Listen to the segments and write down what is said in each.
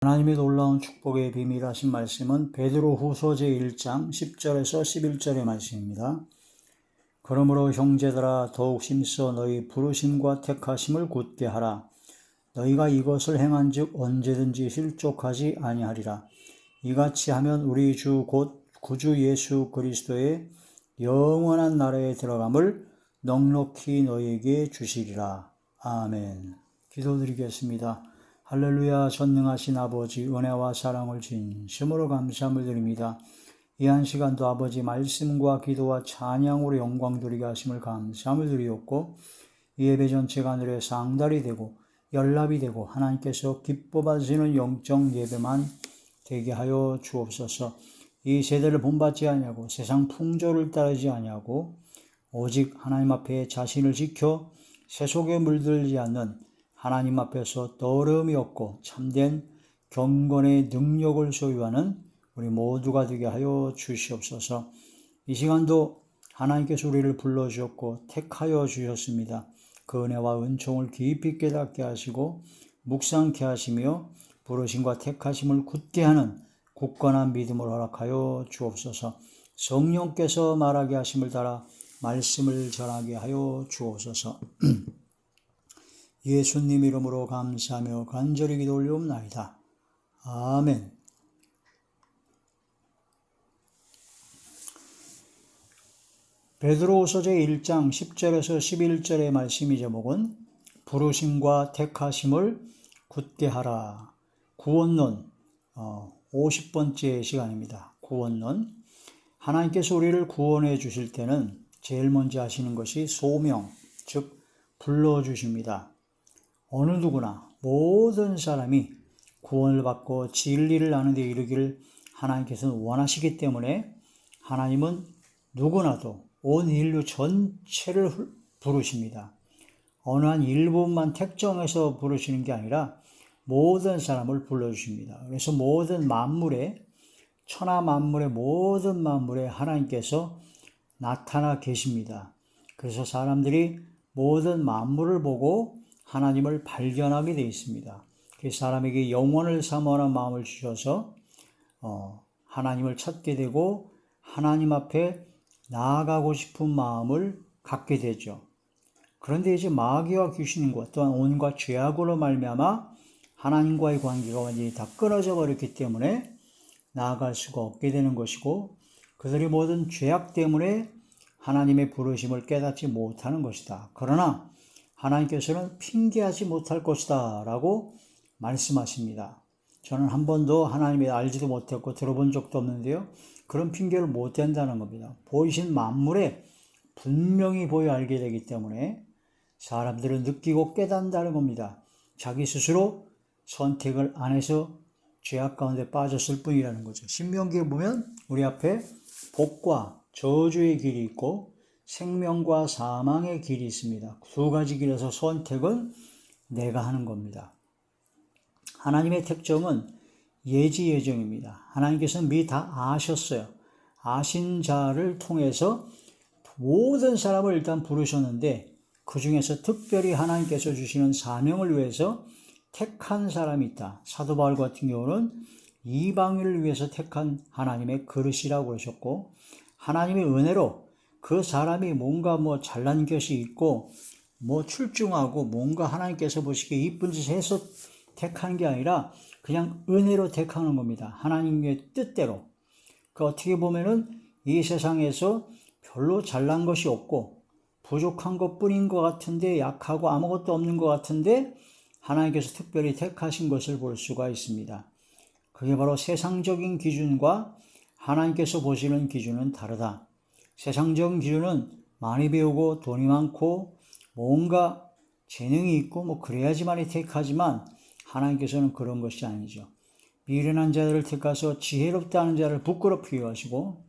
하나님의 놀라운 축복의 비밀하신 말씀은 베드로후서 제1장 10절에서 11절의 말씀입니다. 그러므로 형제들아 더욱 힘써 너희 부르심과 택하심을 굳게 하라. 너희가 이것을 행한즉 언제든지 실족하지 아니하리라. 이같이 하면 우리 주 곧 구주 예수 그리스도의 영원한 나라에 들어감을 넉넉히 너희에게 주시리라. 아멘. 기도드리겠습니다. 할렐루야. 전능하신 아버지, 은혜와 사랑을 진심으로 감사함을 드립니다. 이 한 시간도 아버지 말씀과 기도와 찬양으로 영광 드리게 하심을 감사함을 드리옵고, 이 예배 전체가 하늘의 상달이 되고 연락이 되고 하나님께서 기뻐 받으시는 영적 예배만 되게 하여 주옵소서. 이 세대를 본받지 아니하고 세상 풍조를 따르지 아니하고 오직 하나님 앞에 자신을 지켜 세속에 물들지 않는 하나님 앞에서 떠름이 없고 참된 경건의 능력을 소유하는 우리 모두가 되게 하여 주시옵소서. 이 시간도 하나님께서 우리를 불러주셨고 택하여 주셨습니다. 그 은혜와 은총을 깊이 깨닫게 하시고 묵상케 하시며 부르심과 택하심을 굳게 하는 굳건한 믿음을 허락하여 주옵소서. 성령께서 말하게 하심을 따라 말씀을 전하게 하여 주옵소서. 예수님 이름으로 감사하며 간절히 기도 올리옵나이다. 아멘. 베드로후서 제1장 10절에서 11절의 말씀이 제목은 부르심과 택하심을 굳게 하라. 구원론 50번째 시간입니다. 구원론. 하나님께서 우리를 구원해 주실 때는 제일 먼저 하시는 것이 소명, 즉 불러주십니다. 어느 누구나 모든 사람이 구원을 받고 진리를 아는 데 이르기를 하나님께서는 원하시기 때문에 하나님은 누구나도 온 인류 전체를 부르십니다. 어느 한 일부분만 특정해서 부르시는 게 아니라 모든 사람을 불러주십니다. 그래서 모든 만물에, 천하 만물의 모든 만물에 하나님께서 나타나 계십니다. 그래서 사람들이 모든 만물을 보고 하나님을 발견하게 되어 있습니다. 그 사람에게 영원을 사모하는 마음을 주셔서 하나님을 찾게 되고 하나님 앞에 나아가고 싶은 마음을 갖게 되죠. 그런데 이제 마귀와 귀신과 또한 온갖 죄악으로 말미암아 하나님과의 관계가 완전히 다 끊어져 버렸기 때문에 나아갈 수가 없게 되는 것이고, 그들의 모든 죄악 때문에 하나님의 부르심을 깨닫지 못하는 것이다. 그러나 하나님께서는 핑계하지 못할 것이다 라고 말씀하십니다. 저는 한 번도 하나님을 알지도 못했고 들어본 적도 없는데요, 그런 핑계를 못 댄다는 겁니다. 보이신 만물에 분명히 보여 알게 되기 때문에 사람들은 느끼고 깨닫는다는 겁니다. 자기 스스로 선택을 안 해서 죄악 가운데 빠졌을 뿐이라는 거죠. 신명기에 보면 우리 앞에 복과 저주의 길이 있고 생명과 사망의 길이 있습니다. 두 가지 길에서 선택은 내가 하는 겁니다. 하나님의 특징은 예지 예정입니다. 하나님께서는 미리 다 아셨어요. 아신 자를 통해서 모든 사람을 일단 부르셨는데 그 중에서 특별히 하나님께서 주시는 사명을 위해서 택한 사람이 있다. 사도 바울 같은 경우는 이방인을 위해서 택한 하나님의 그릇이라고 하셨고, 하나님의 은혜로 그 사람이 뭔가 잘난 것이 있고 출중하고 뭔가 하나님께서 보시기에 이쁜 짓을 해서 택하는 게 아니라 그냥 은혜로 택하는 겁니다. 하나님의 뜻대로. 어떻게 보면은 이 세상에서 별로 잘난 것이 없고 부족한 것뿐인 것 같은데, 약하고 아무것도 없는 것 같은데 하나님께서 특별히 택하신 것을 볼 수가 있습니다. 그게 바로 세상적인 기준과 하나님께서 보시는 기준은 다르다. 세상적인 기준은 많이 배우고 돈이 많고 뭔가 재능이 있고 그래야지만이 택하지만 하나님께서는 그런 것이 아니죠. 미련한 자들을 택하서 지혜롭다 하는 자를 부끄럽게 하시고,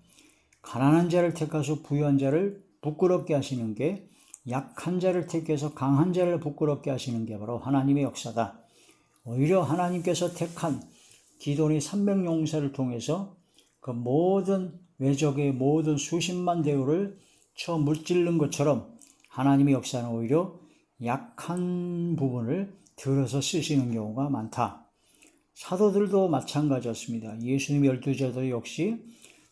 가난한 자를 택하서 부유한 자를 부끄럽게 하시는 게, 약한 자를 택해서 강한 자를 부끄럽게 하시는 게 바로 하나님의 역사다. 오히려 하나님께서 택한 기돈이 300용사를 통해서 그 모든 외적의 모든 수십만 대우를 쳐 무찔른 것처럼 하나님의 역사는 오히려 약한 부분을 들어서 쓰시는 경우가 많다. 사도들도 마찬가지였습니다. 예수님 12제자도 역시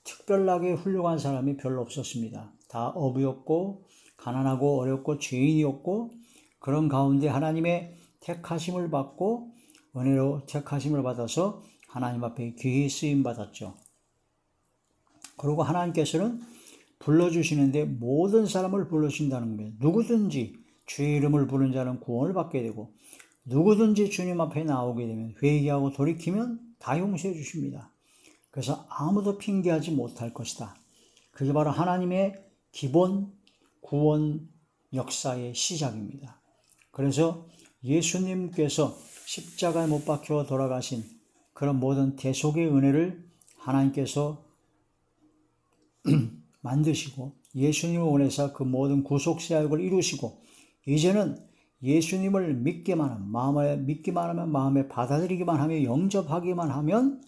특별하게 훌륭한 사람이 별로 없었습니다. 다 어부였고 가난하고 어렵고 죄인이었고 그런 가운데 하나님의 택하심을 받고 은혜로 택하심을 받아서 하나님 앞에 귀히 쓰임 받았죠. 그리고 하나님께서는 불러주시는데 모든 사람을 불러주신다는 거예요. 누구든지 주의 이름을 부른 자는 구원을 받게 되고 누구든지 주님 앞에 나오게 되면 회개하고 돌이키면 다 용서해 주십니다. 그래서 아무도 핑계하지 못할 것이다. 그게 바로 하나님의 기본 구원 역사의 시작입니다. 그래서 예수님께서 십자가에 못 박혀 돌아가신 그런 모든 대속의 은혜를 하나님께서 만드시고 예수님을 원해서 그 모든 구속 사역을 이루시고 이제는 예수님을 믿기만 하면 마음에 받아들이기만 하며 영접하기만 하면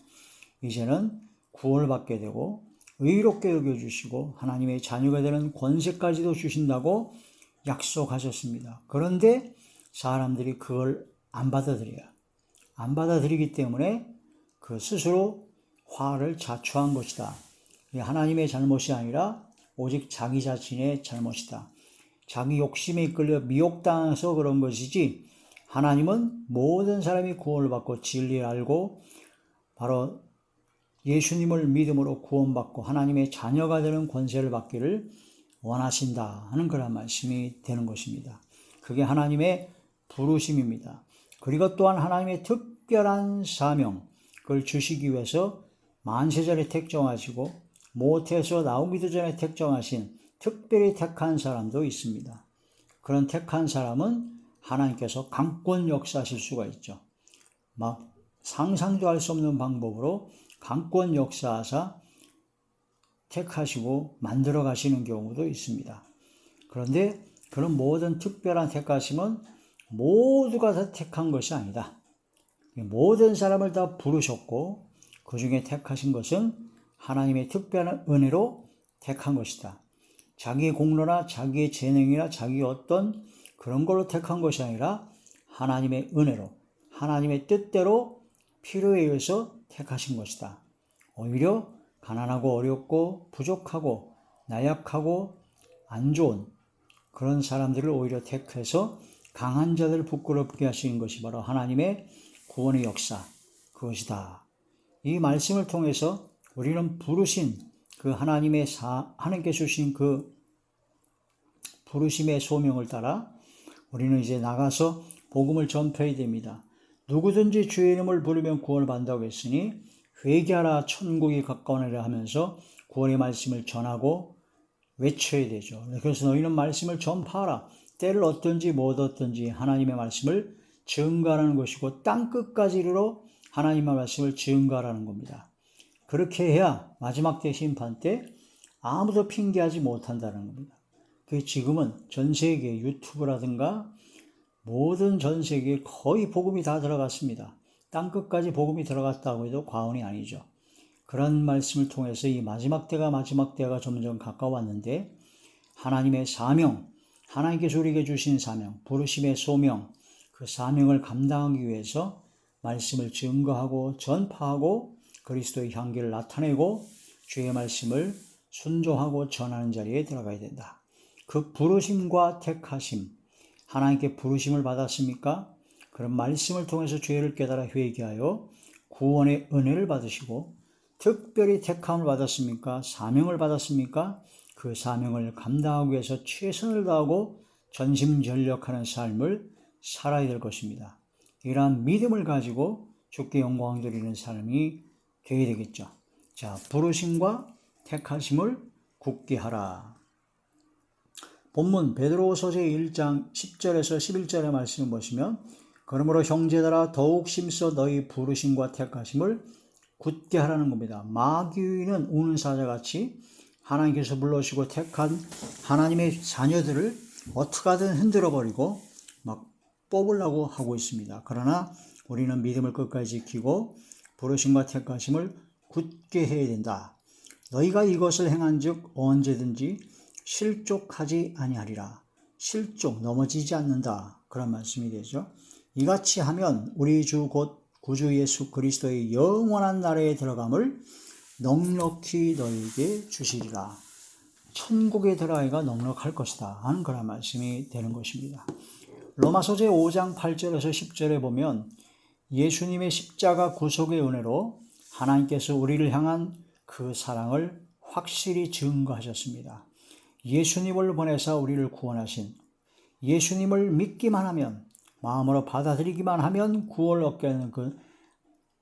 이제는 구원을 받게 되고 의롭게 여겨주시고 하나님의 자녀가 되는 권세까지도 주신다고 약속하셨습니다. 그런데 사람들이 그걸 안 받아들여요. 안 받아들이기 때문에 그 스스로 화를 자초한 것이다. 하나님의 잘못이 아니라 오직 자기 자신의 잘못이다. 자기 욕심에 이끌려 미혹당해서 그런 것이지 하나님은 모든 사람이 구원을 받고 진리를 알고 바로 예수님을 믿음으로 구원받고 하나님의 자녀가 되는 권세를 받기를 원하신다 하는 그런 말씀이 되는 것입니다. 그게 하나님의 부르심입니다. 그리고 또한 하나님의 특별한 사명, 그걸 주시기 위해서 만세전에 택정하시고 모태에서 나오기도 전에 택정하신 특별히 택한 사람도 있습니다. 그런 택한 사람은 하나님께서 강권 역사하실 수가 있죠. 막 상상도 할 수 없는 방법으로 강권 역사하사 택하시고 만들어 가시는 경우도 있습니다. 그런데 그런 모든 특별한 택하심은 모두가 다 택한 것이 아니다. 모든 사람을 다 부르셨고 그 중에 택하신 것은 하나님의 특별한 은혜로 택한 것이다. 자기의 공로나 자기의 재능이나 자기 어떤 그런 걸로 택한 것이 아니라 하나님의 은혜로 하나님의 뜻대로 필요에 의해서 택하신 것이다. 오히려 가난하고 어렵고 부족하고 나약하고 안 좋은 그런 사람들을 오히려 택해서 강한 자들을 부끄럽게 하시는 것이 바로 하나님의 구원의 역사 그것이다. 이 말씀을 통해서 우리는 부르신 그 하나님께 주신 그 부르심의 소명을 따라 우리는 이제 나가서 복음을 전파해야 됩니다. 누구든지 주의 이름을 부르면 구원을 받는다고 했으니 회개하라 천국이 가까우니라 하면서 구원의 말씀을 전하고 외쳐야 되죠. 그래서 너희는 말씀을 전파하라. 때를 얻든지 못 얻든지 하나님의 말씀을 증거하라는 것이고 땅끝까지 이르러 하나님의 말씀을 증거하라는 겁니다. 그렇게 해야 마지막 때 심판 때 아무도 핑계하지 못한다는 겁니다. 그 지금은 전 세계 유튜브라든가 모든 전 세계에 거의 복음이 다 들어갔습니다. 땅끝까지 복음이 들어갔다고 해도 과언이 아니죠. 그런 말씀을 통해서 이 마지막 때가 점점 가까웠는데 하나님의 사명, 하나님께서 우리에게 주신 사명, 부르심의 소명, 그 사명을 감당하기 위해서 말씀을 증거하고 전파하고 그리스도의 향기를 나타내고 주의 말씀을 순종하고 전하는 자리에 들어가야 된다. 그 부르심과 택하심, 하나님께 부르심을 받았습니까? 그런 말씀을 통해서 죄를 깨달아 회개하여 구원의 은혜를 받으시고 특별히 택함을 받았습니까? 사명을 받았습니까? 그 사명을 감당하기 위해서 최선을 다하고 전심전력하는 삶을 살아야 될 것입니다. 이러한 믿음을 가지고 주께 영광 드리는 삶이 되어야 되겠죠. 자, 부르심과 택하심을 굳게 하라. 본문 베드로후서 제1장 10절에서 11절의 말씀을 보시면 그러므로 형제들아 더욱 심써 너희 부르심과 택하심을 굳게 하라는 겁니다. 마귀는 우는 사자같이 하나님께서 불러주시고 택한 하나님의 자녀들을 어떻게 하든 흔들어버리고 막 뽑으려고 하고 있습니다. 그러나 우리는 믿음을 끝까지 지키고 부르심과 택하심을 굳게 해야 된다. 너희가 이것을 행한즉 언제든지 실족하지 아니하리라. 실족, 넘어지지 않는다. 그런 말씀이 되죠. 이같이 하면 우리 주 곧 구주 예수 그리스도의 영원한 나라에 들어감을 넉넉히 너희에게 주시리라. 천국에 들어가기가 넉넉할 것이다 하는 그런 말씀이 되는 것입니다. 로마서 제5장 8절에서 10절에 보면 예수님의 십자가 구속의 은혜로 하나님께서 우리를 향한 그 사랑을 확실히 증거하셨습니다. 예수님을 보내사 우리를 구원하신, 예수님을 믿기만 하면, 마음으로 받아들이기만 하면 구원을 얻게 하는 그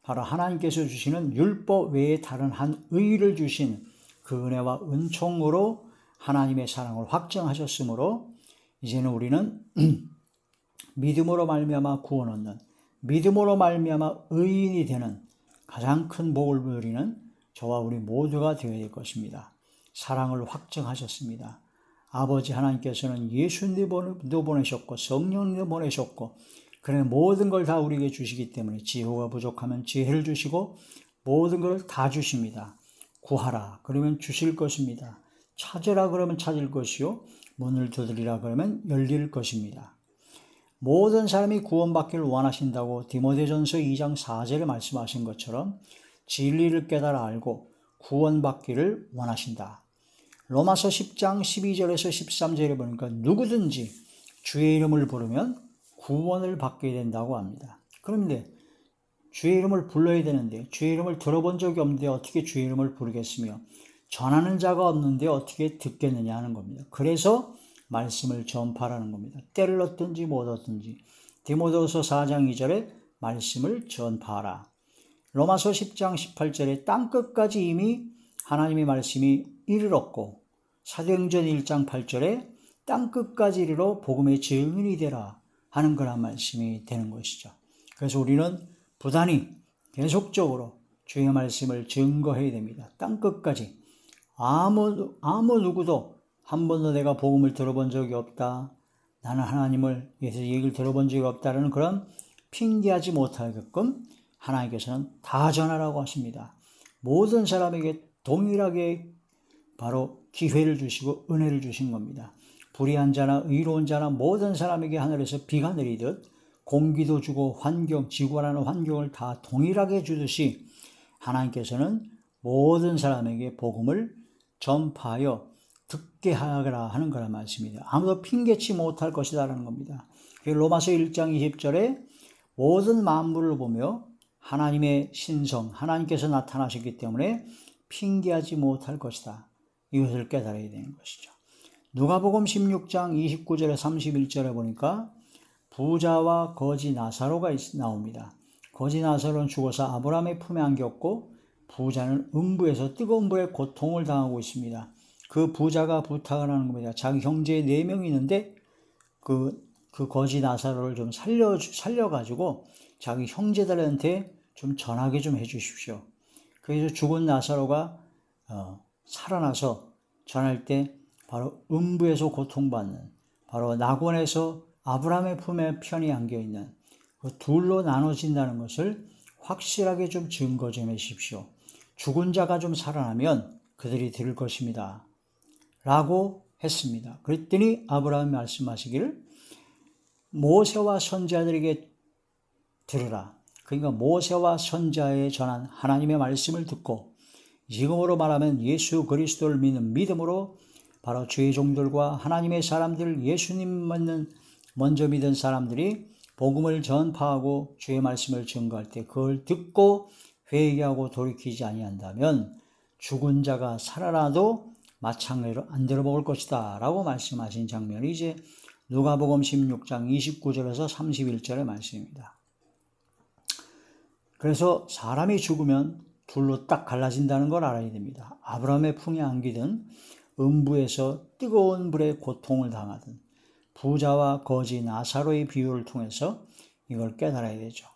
바로 하나님께서 주시는 율법 외에 다른 한 의를 주신 그 은혜와 은총으로 하나님의 사랑을 확정하셨으므로 이제는 우리는 믿음으로 말미암아 구원 얻는, 믿음으로 말미암아 의인이 되는 가장 큰 복을 누리는 저와 우리 모두가 되어야 될 것입니다. 사랑을 확정하셨습니다. 아버지 하나님께서는 예수님도 보내셨고 성령님도 보내셨고 그런 모든 걸 다 우리에게 주시기 때문에 지혜가 부족하면 지혜를 주시고 모든 걸 다 주십니다. 구하라 그러면 주실 것입니다. 찾으라 그러면 찾을 것이요 문을 두드리라 그러면 열릴 것입니다. 모든 사람이 구원받기를 원하신다고 디모데전서 2장 4절에 말씀하신 것처럼 진리를 깨달아 알고 구원받기를 원하신다. 로마서 10장 12절에서 13절에 보니까 누구든지 주의 이름을 부르면 구원을 받게 된다고 합니다. 그런데 주의 이름을 불러야 되는데 주의 이름을 들어본 적이 없는데 어떻게 주의 이름을 부르겠으며 전하는 자가 없는데 어떻게 듣겠느냐 하는 겁니다. 그래서 말씀을 전파라는 겁니다. 때를 얻든지 못 얻든지 디모데후서 4장 2절에 말씀을 전파하라. 로마서 10장 18절에 땅끝까지 이미 하나님의 말씀이 이르렀고 사도행전 1장 8절에 땅끝까지 이르러 복음의 증인이 되라 하는 그런 말씀이 되는 것이죠. 그래서 우리는 부단히 계속적으로 주의 말씀을 증거해야 됩니다. 땅끝까지 아무 누구도 한 번도 내가 복음을 들어본 적이 없다. 나는 하나님을 위해서 얘기를 들어본 적이 없다라는 그런 핑계하지 못하게끔 하나님께서는 다 전하라고 하십니다. 모든 사람에게 동일하게 바로 기회를 주시고 은혜를 주신 겁니다. 불의한 자나 의로운 자나 모든 사람에게 하늘에서 비가 내리듯 공기도 주고 환경, 지구라는 환경을 다 동일하게 주듯이 하나님께서는 모든 사람에게 복음을 전파하여 듣게 하라 하는 거란 말씀입니다. 아무도 핑계치 못할 것이다라는 겁니다. 로마서 1장 20절에 모든 만물을 보며 하나님의 신성, 하나님께서 나타나셨기 때문에 핑계하지 못할 것이다. 이것을 깨달아야 되는 것이죠. 누가복음 16장 29절에 31절에 보니까 부자와 거지 나사로가 나옵니다. 거지 나사로는 죽어서 아브라함의 품에 안겼고 부자는 음부에서 뜨거운 불에 고통을 당하고 있습니다. 그 부자가 부탁을 하는 겁니다. 자기 형제 4명이 있는데 그 거지 나사로를 좀 살려가지고 자기 형제들한테 좀 전하게 좀 해주십시오. 그래서 죽은 나사로가 살아나서 전할 때 바로 음부에서 고통받는 바로 낙원에서 아브라함의 품에 편히 안겨있는 그 둘로 나눠진다는 것을 확실하게 좀 증거 좀 해주십시오. 죽은 자가 좀 살아나면 그들이 들을 것입니다. 라고 했습니다. 그랬더니 아브라함이 말씀하시기를 모세와 선지자들에게 들으라. 그러니까 모세와 선지자에 전한 하나님의 말씀을 듣고 지금으로 말하면 예수 그리스도를 믿는 믿음으로 바로 주의 종들과 하나님의 사람들 예수님 먼저 믿은 사람들이 복음을 전파하고 주의 말씀을 증거할 때 그걸 듣고 회개하고 돌이키지 아니한다면 죽은 자가 살아나도 마찬가지로 안 들어먹을 것이다 라고 말씀하신 장면이 이제 누가복음 16장 29절에서 31절의 말씀입니다. 그래서 사람이 죽으면 둘로 딱 갈라진다는 걸 알아야 됩니다. 아브라함의 품에 안기든 음부에서 뜨거운 불에 고통을 당하든 부자와 거지 나사로의 비유를 통해서 이걸 깨달아야 되죠.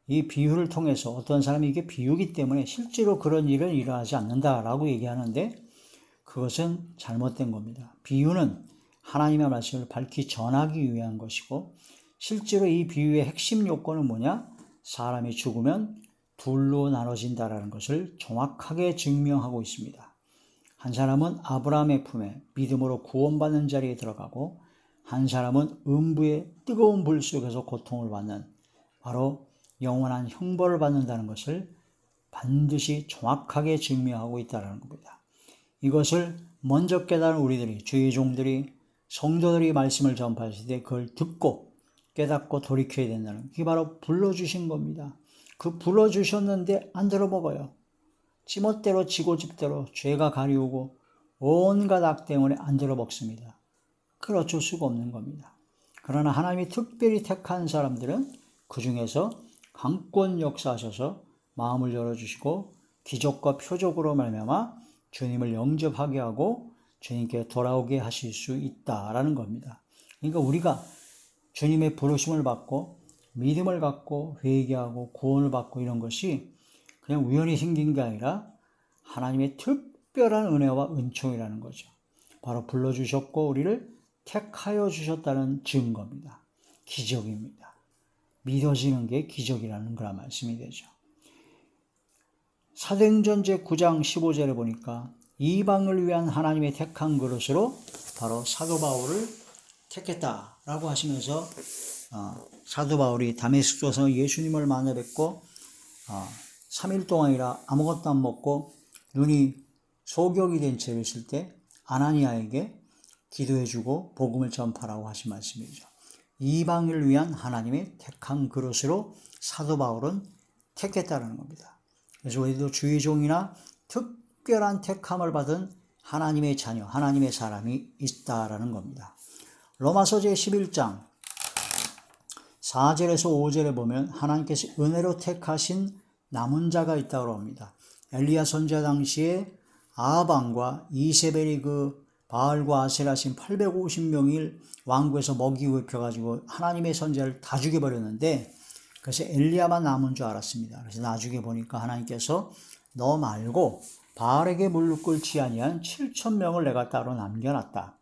이 비유를 통해서 어떤 사람이 이게 비유이기 때문에 실제로 그런 일은 일어나지 않는다라고 얘기하는데 그것은 잘못된 겁니다. 비유는 하나님의 말씀을 밝히 전하기 위한 것이고 실제로 이 비유의 핵심 요건은 뭐냐? 사람이 죽으면 둘로 나눠진다라는 것을 정확하게 증명하고 있습니다. 한 사람은 아브라함의 품에 믿음으로 구원받는 자리에 들어가고 한 사람은 음부의 뜨거운 불 속에서 고통을 받는 바로 영원한 형벌을 받는다는 것을 반드시 정확하게 증명하고 있다는 겁니다. 이것을 먼저 깨달은 우리들이, 주의 종들이, 성도들이 말씀을 전파하실 때 그걸 듣고 깨닫고 돌이켜야 된다는, 그게 바로 불러주신 겁니다. 그 불러주셨는데 안 들어먹어요. 지멋대로 지고집대로 죄가 가리우고 온갖 악 때문에 안 들어먹습니다. 그걸 어쩔 수가 없는 겁니다. 그러나 하나님이 특별히 택한 사람들은 그 중에서 강권 역사하셔서 마음을 열어주시고 기적과 표적으로 말미암아 주님을 영접하게 하고 주님께 돌아오게 하실 수 있다라는 겁니다. 그러니까 우리가 주님의 부르심을 받고 믿음을 갖고 회개하고 구원을 받고 이런 것이 그냥 우연히 생긴 게 아니라 하나님의 특별한 은혜와 은총이라는 거죠. 바로 불러주셨고 우리를 택하여 주셨다는 증거입니다. 기적입니다. 믿어지는 게 기적이라는 그런 말씀이 되죠. 사도행전 제9장 15절에 보니까 이방을 위한 하나님의 택한 그릇으로 바로 사도 바울을 택했다라고 하시면서 사도 바울이 다메섹도에서 예수님을 만나 뵙고 3일 동안이라 아무것도 안 먹고 눈이 소경이 된 채로 있을 때 아나니아에게 기도해주고 복음을 전파라고 하신 말씀이죠. 이방을 위한 하나님의 택한 그릇으로 사도 바울은 택했다는 겁니다. 그래서 우리도 주의 종이나 특별한 택함을 받은 하나님의 자녀, 하나님의 사람이 있다라는 겁니다. 로마서 제11장 4절에서 5절에 보면 하나님께서 은혜로 택하신 남은 자가 있다고 합니다. 엘리야 선지자 당시에 아합왕과 이세벨이 그 바알과 아세라신 850명을 왕국에서 먹이 입혀가지고 하나님의 선지자를 다 죽여버렸는데 그래서 엘리야만 남은 줄 알았습니다. 그래서 나중에 보니까 하나님께서 너 말고 바알에게 무릎 꿇지 아니한 7,000명을 내가 따로 남겨놨다.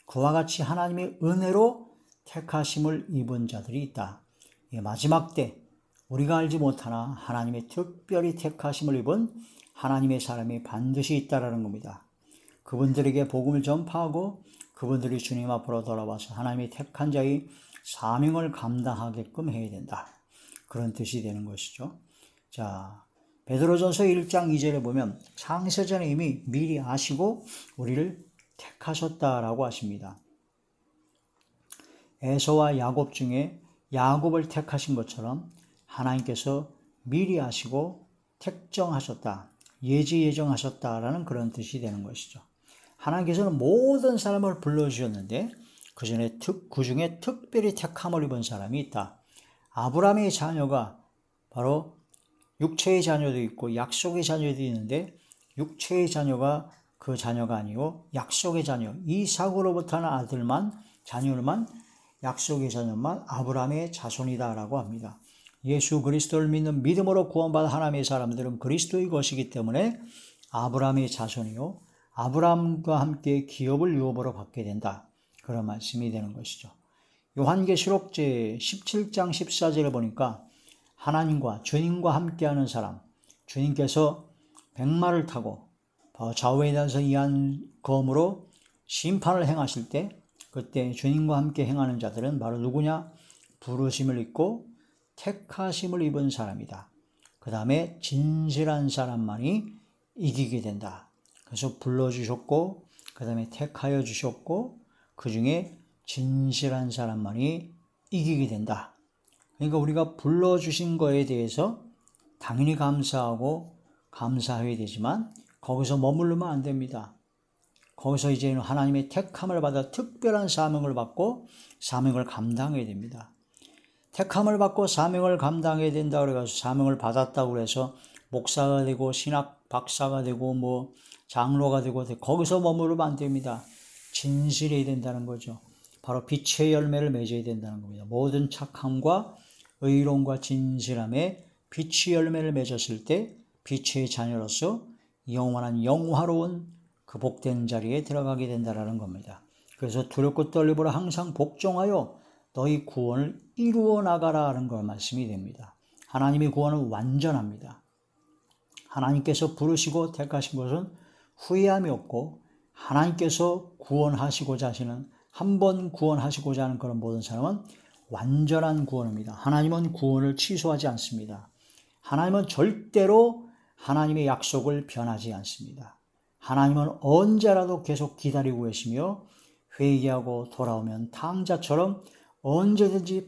그와 같이 하나님의 은혜로 택하심을 입은 자들이 있다. 마지막 때 우리가 알지 못하나 하나님의 특별히 택하심을 입은 하나님의 사람이 반드시 있다라는 겁니다. 그분들에게 복음을 전파하고 그분들이 주님 앞으로 돌아와서 하나님의 택한 자의 사명을 감당하게끔 해야 된다. 그런 뜻이 되는 것이죠. 자, 베드로전서 1장 2절에 보면 창세전에 이미 미리 아시고 우리를 택하셨다라고 하십니다. 에서와 야곱 중에 야곱을 택하신 것처럼 하나님께서 미리 아시고 택정하셨다, 예정하셨다라는 그런 뜻이 되는 것이죠. 하나님께서는 모든 사람을 불러주셨는데 그 중에 특별히 택함을 입은 사람이 있다. 아브라함의 자녀가 바로 육체의 자녀도 있고 약속의 자녀도 있는데 육체의 자녀가 그 자녀가 아니고 약속의 자녀, 이삭으로부터 난 아들만, 자녀만, 약속의 자녀만 아브라함의 자손이다라고 합니다. 예수 그리스도를 믿는 믿음으로 구원받은 하나님의 사람들은 그리스도의 것이기 때문에 아브라함의 자손이요, 아브라함과 함께 기업을 유업으로 받게 된다. 그런 말씀이 되는 것이죠. 요한계시록 제17장 14절에 보니까 하나님과 주님과 함께하는 사람, 주님께서 백마를 타고 좌우에 대해서 이한 검으로 심판을 행하실 때 그때 주님과 함께 행하는 자들은 바로 누구냐? 부르심을 입고 택하심을 입은 사람이다. 그 다음에 진실한 사람만이 이기게 된다. 그래서 불러주셨고 그 다음에 택하여 주셨고 그 중에 진실한 사람만이 이기게 된다. 그러니까 우리가 불러주신 거에 대해서 당연히 감사하고 감사해야 되지만 거기서 머무르면 안 됩니다. 거기서 이제는 하나님의 택함을 받아 특별한 사명을 받고 사명을 감당해야 됩니다. 택함을 받고 사명을 감당해야 된다고 그래가지고 사명을 받았다고 그래서 목사가 되고 신학 박사가 되고 장로가 되고 거기서 머무르면 안 됩니다. 진실해야 된다는 거죠. 바로 빛의 열매를 맺어야 된다는 겁니다. 모든 착함과 의로움과 진실함에 빛의 열매를 맺었을 때 빛의 자녀로서 영원한 영화로운 그 복된 자리에 들어가게 된다는 겁니다. 그래서 두렵고 떨림으로 항상 복종하여 너희 구원을 이루어 나가라 하는 걸 말씀이 됩니다. 하나님의 구원은 완전합니다. 하나님께서 부르시고 택하신 것은 후회함이 없고 하나님께서 구원하시고자 하시는 한 번 구원하시고자 하는 그런 모든 사람은 완전한 구원입니다. 하나님은 구원을 취소하지 않습니다. 하나님은 절대로 하나님의 약속을 변하지 않습니다. 하나님은 언제라도 계속 기다리고 계시며 회개하고 돌아오면 탕자처럼 언제든지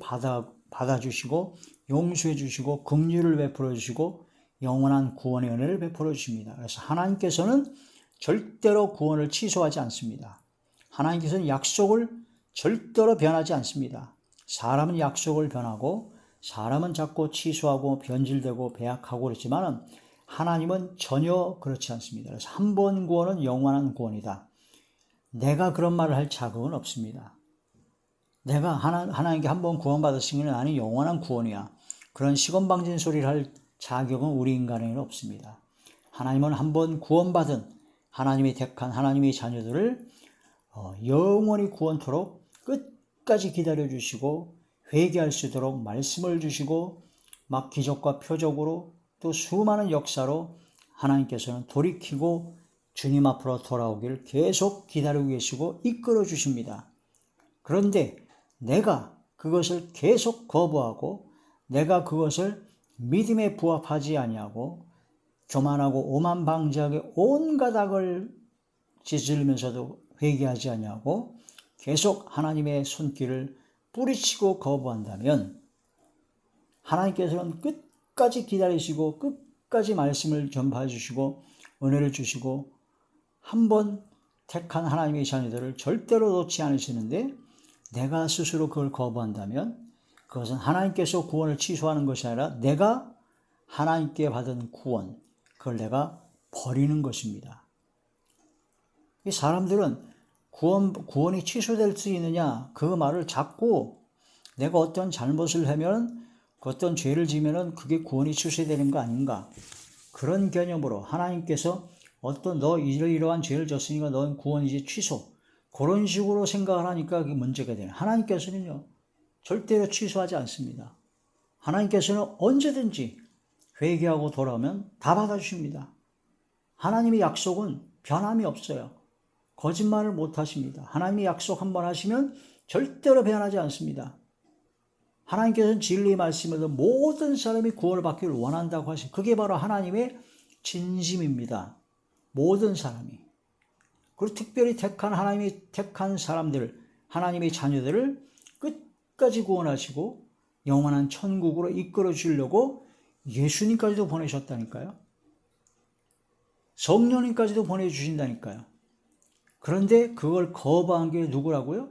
받아주시고 용서해 주시고 긍휼을 베풀어 주시고 영원한 구원의 은혜를 베풀어 주십니다. 그래서 하나님께서는 절대로 구원을 취소하지 않습니다. 하나님께서는 약속을 절대로 변하지 않습니다. 사람은 약속을 변하고 사람은 자꾸 취소하고 변질되고 배약하고 그렇지만 하나님은 전혀 그렇지 않습니다. 그래서 한 번 구원은 영원한 구원이다. 내가 그런 말을 할 자격은 없습니다. 내가 하나님께 한 번 구원받았으니 나는 영원한 구원이야. 그런 시건방진 소리를 할 자격은 우리 인간에게는 없습니다. 하나님은 한 번 구원받은 하나님이 택한 하나님의 자녀들을 영원히 구원토록 끝까지 기다려주시고 회개할 수 있도록 말씀을 주시고 막 기적과 표적으로 또 수많은 역사로 하나님께서는 돌이키고 주님 앞으로 돌아오기를 계속 기다리고 계시고 이끌어 주십니다. 그런데 내가 그것을 계속 거부하고 내가 그것을 믿음에 부합하지 아니하고 교만하고 오만방자하게 온갖 악을 짓으면서도 회개하지 아니하고 계속 하나님의 손길을 뿌리치고 거부한다면 하나님께서는 끝까지 기다리시고 끝까지 말씀을 전파해 주시고 은혜를 주시고 한 번 택한 하나님의 자녀들을 절대로 놓지 않으시는데 내가 스스로 그걸 거부한다면 그것은 하나님께서 구원을 취소하는 것이 아니라 내가 하나님께 받은 구원, 그걸 내가 버리는 것입니다. 이 사람들은 구원이 취소될 수 있느냐 그 말을 자꾸 내가 어떤 잘못을 하면 어떤 죄를 지으면 그게 구원이 취소되는 거 아닌가 그런 개념으로 하나님께서 어떤 너 이러이러한 죄를 졌으니까 넌 구원 이제 취소 그런 식으로 생각을 하니까 그게 문제가 되는 하나님께서는요 절대로 취소하지 않습니다. 하나님께서는 언제든지 회개하고 돌아오면 다 받아주십니다. 하나님의 약속은 변함이 없어요. 거짓말을 못 하십니다. 하나님의 약속 한번 하시면 절대로 변하지 않습니다. 하나님께서는 진리의 말씀에서 모든 사람이 구원을 받기를 원한다고 하시고 그게 바로 하나님의 진심입니다. 모든 사람이. 그리고 특별히 하나님이 택한 사람들, 하나님의 자녀들을 끝까지 구원하시고 영원한 천국으로 이끌어 주려고 예수님까지도 보내셨다니까요. 성령님까지도 보내주신다니까요. 그런데 그걸 거부한 게 누구라고요?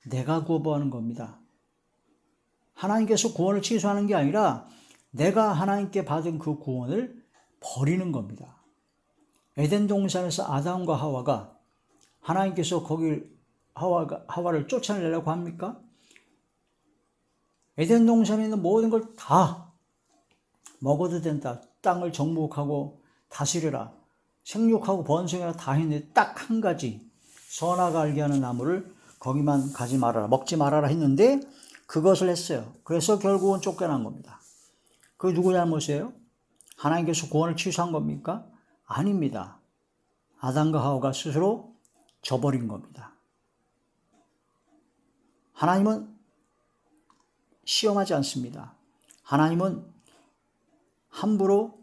내가 거부하는 겁니다. 하나님께서 구원을 취소하는 게 아니라 내가 하나님께 받은 그 구원을 버리는 겁니다. 에덴 동산에서 아담과 하와가 하나님께서 거길 하와를 쫓아내려고 합니까? 에덴 동산에 있는 모든 걸 다 먹어도 된다. 땅을 정복하고 다스려라. 생육하고 번성해라 다 했는데 딱 한 가지 선악을 알게 하는 나무를 거기만 가지 말아라. 먹지 말아라 했는데 그것을 했어요. 그래서 결국은 쫓겨난 겁니다. 그게 누구 잘못이에요? 하나님께서 구원을 취소한 겁니까? 아닙니다. 아담과 하와가 스스로 져버린 겁니다. 하나님은 시험하지 않습니다. 하나님은 함부로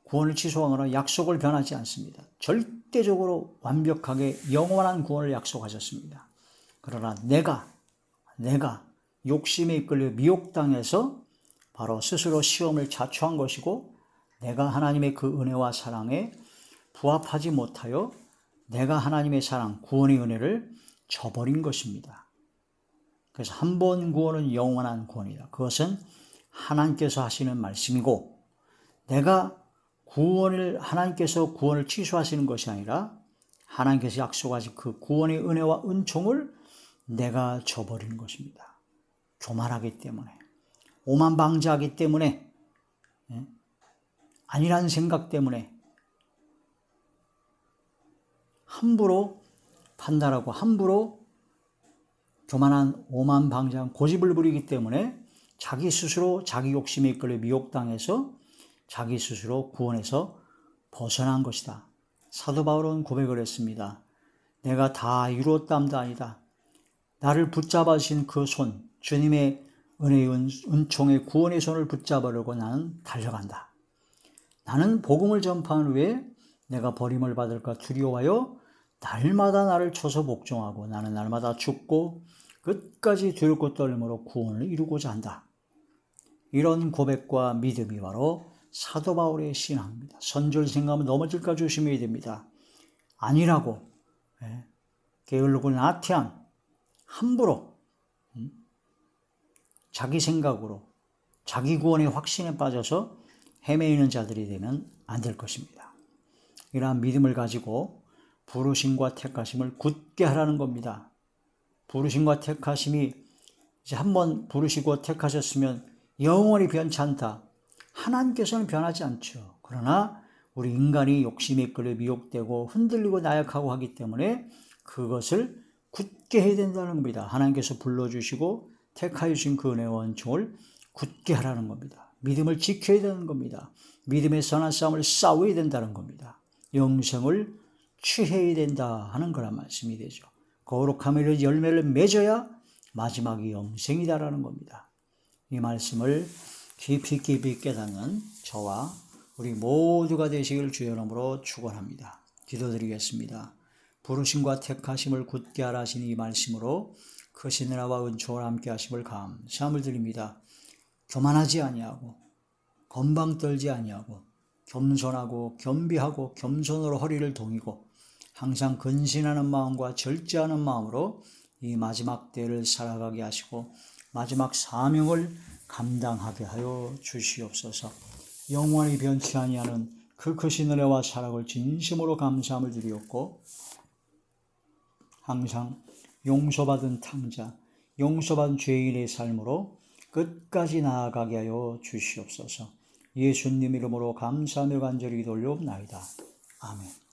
구원을 취소하거나 약속을 변하지 않습니다. 절대적으로 완벽하게 영원한 구원을 약속하셨습니다. 그러나 내가 욕심에 이끌려 미혹당해서 바로 스스로 시험을 자초한 것이고 내가 하나님의 그 은혜와 사랑에 부합하지 못하여 내가 하나님의 사랑, 구원의 은혜를 저버린 것입니다. 그래서 한 번 구원은 영원한 구원이다. 그것은 하나님께서 하시는 말씀이고 내가 하나님께서 구원을 취소하시는 것이 아니라 하나님께서 약속하신 그 구원의 은혜와 은총을 내가 저버리는 것입니다. 교만하기 때문에, 오만방자하기 때문에, 아니라는 생각 때문에 함부로 판단하고 함부로 교만한 오만방자한 고집을 부리기 때문에 자기 스스로 자기 욕심에 이끌려 미혹당해서 자기 스스로 구원에서 벗어난 것이다. 사도 바울은 고백을 했습니다. 내가 다 이루었다함도 아니다. 나를 붙잡아 주신 그 손, 주님의 은혜의 은총의 구원의 손을 붙잡으려고 나는 달려간다. 나는 복음을 전파한 후에 내가 버림을 받을까 두려워하여 날마다 나를 쳐서 복종하고 나는 날마다 죽고 끝까지 두렵고 떨림으로 구원을 이루고자 한다. 이런 고백과 믿음이 바로 사도 바울의 신앙입니다. 선조를 생각하면 넘어질까 조심해야 됩니다. 아니라고 게을르고 나태한 함부로 자기 생각으로 자기 구원의 확신에 빠져서 헤매이는 자들이 되면 안 될 것입니다. 이러한 믿음을 가지고 부르심과 택하심을 굳게 하라는 겁니다. 부르심과 택하심이 이제 한번 부르시고 택하셨으면 영원히 변치 않다. 하나님께서는 변하지 않죠. 그러나 우리 인간이 욕심에 이끌려 미혹되고 흔들리고 나약하고 하기 때문에 그것을 굳게 해야 된다는 겁니다. 하나님께서 불러주시고 택하여 주신 그 은혜와 은총을 굳게 하라는 겁니다. 믿음을 지켜야 되는 겁니다. 믿음의 선한 싸움을 싸워야 된다는 겁니다. 영생을 취해야 된다 하는 거란 말씀이 되죠. 거룩함의 열매를 맺어야 마지막이 영생이다라는 겁니다. 이 말씀을 깊이 깨닫는 저와 우리 모두가 되시길 주의 이름으로 축원합니다. 기도드리겠습니다. 부르심과 택하심을 굳게 하라 하신 이 말씀으로 크신 은혜와 은총을 함께 하심을 감사함을 드립니다. 교만하지 아니하고 건방 떨지 아니하고 겸손하고 겸비하고 겸손으로 허리를 동이고 항상 근신하는 마음과 절제하는 마음으로 이 마지막 때를 살아가게 하시고 마지막 사명을 감당하게 하여 주시옵소서. 영원히 변치 아니하는 그 크신 은혜와 사랑을 진심으로 감사함을 드리옵고 항상 용서받은 탕자, 용서받은 죄인의 삶으로 끝까지 나아가게 하여 주시옵소서. 예수님 이름으로 감사하며 간절히 기도 올려옵나이다. 아멘.